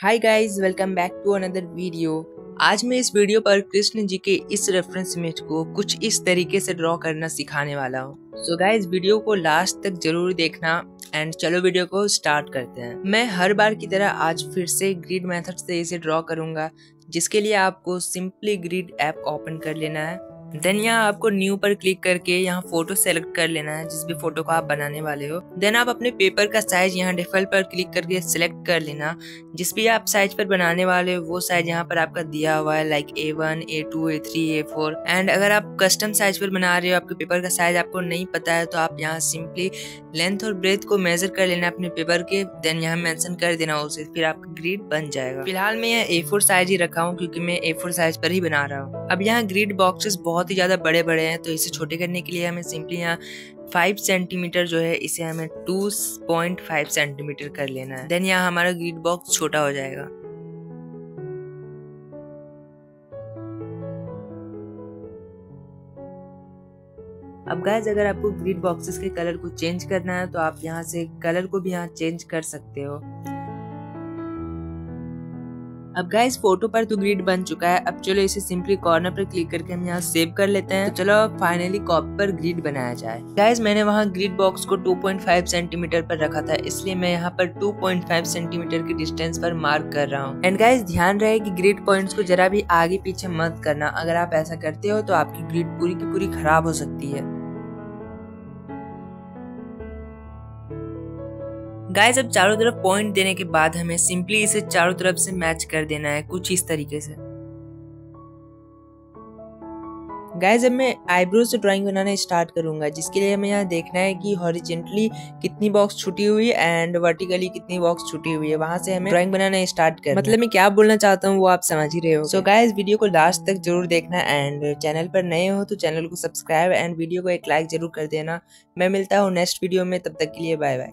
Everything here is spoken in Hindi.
Hi guys, welcome back to another video. आज मैं इस वीडियो पर कृष्ण जी के इस रेफरेंस इमेज को कुछ इस तरीके से ड्रॉ करना सिखाने वाला हूँ। सो गाइस, वीडियो को लास्ट तक जरूर देखना एंड चलो वीडियो को स्टार्ट करते हैं। मैं हर बार की तरह आज फिर से ग्रिड मेथड से इसे ड्रॉ करूंगा, जिसके लिए आपको सिंपली ग्रिड ऐप ओपन कर लेना है। देन यहाँ आपको न्यू पर क्लिक करके यहाँ फोटो सेलेक्ट कर लेना है, जिस भी फोटो को आप बनाने वाले हो। देन आप अपने पेपर का साइज यहाँ डिफॉल्ट पर क्लिक करके सिलेक्ट कर लेना। जिस भी आप साइज पर बनाने वाले हो वो साइज यहाँ पर आपका दिया हुआ है, like A1, A2, A3, A4। And अगर आप कस्टम साइज पर बना रहे हो, आपके पेपर का साइज आपको नहीं पता है, तो आप यहाँ सिंपली लेंथ और ब्रेथ को मेजर कर लेना अपने पेपर के। देन यहाँ मेंशन कर देना उसे, फिर आपका ग्रिड बन जाएगा। फिलहाल मैं यहाँ A4 साइज ही रखा हूँ क्योंकि मैं A4 साइज पर ही बना रहा हूँ। अब यहाँ ग्रिड बॉक्सेस बहुत ही ज्यादा बड़े बड़े हैं, तो इसे छोटे करने के लिए हमें सिंपली यहाँ 5 सेंटीमीटर जो है इसे हमें 2.5 सेंटीमीटर कर लेना है। देन यहाँ हमारा ग्रिड बॉक्स छोटा हो जाएगा। अब गाइस, अगर आपको ग्रिड बॉक्सेस के कलर को चेंज करना है तो आप यहाँ से कलर को भी यहाँ चेंज कर सकते हो। अब गाइस, फोटो पर तो ग्रिड बन चुका है। अब चलो इसे सिंपली कॉर्नर पर क्लिक करके हम यहाँ सेव कर लेते हैं। तो चलो फाइनली कॉपी पर ग्रिड बनाया जाए। गाइस, मैंने वहाँ ग्रिड बॉक्स को 2.5 सेंटीमीटर पर रखा था, इसलिए मैं यहाँ पर 2.5 सेंटीमीटर की डिस्टेंस पर मार्क कर रहा हूँ। एंड गाइस, ध्यान रहे कि ग्रिड पॉइंट्स को जरा भी आगे पीछे मत करना। अगर आप ऐसा करते हो तो आपकी ग्रिड पूरी की पूरी खराब हो सकती है। गाइस, अब चारों तरफ पॉइंट देने के बाद हमें सिंपली इसे चारों तरफ से मैच कर देना है कुछ इस तरीके से। गाइस, अब मैं आईब्रो से ड्राइंग बनाना स्टार्ट करूंगा, जिसके लिए हमें यहाँ देखना है कि हॉरिजेंटली कितनी बॉक्स छुटी हुई एंड वर्टिकली कितनी बॉक्स छुटी हुई है। वहां से हमें ड्राइंग बनाना स्टार्ट करना। मतलब मैं क्या बोलना चाहता हूँ वो आप समझ ही रहे हो। सो गाइस, वीडियो को लास्ट तक जरूर देखना एंड चैनल पर नए हो तो चैनल को सब्सक्राइब एंड वीडियो को एक लाइक जरूर कर देना। मैं मिलता हूँ नेक्स्ट वीडियो में, तब तक के लिए बाय बाय।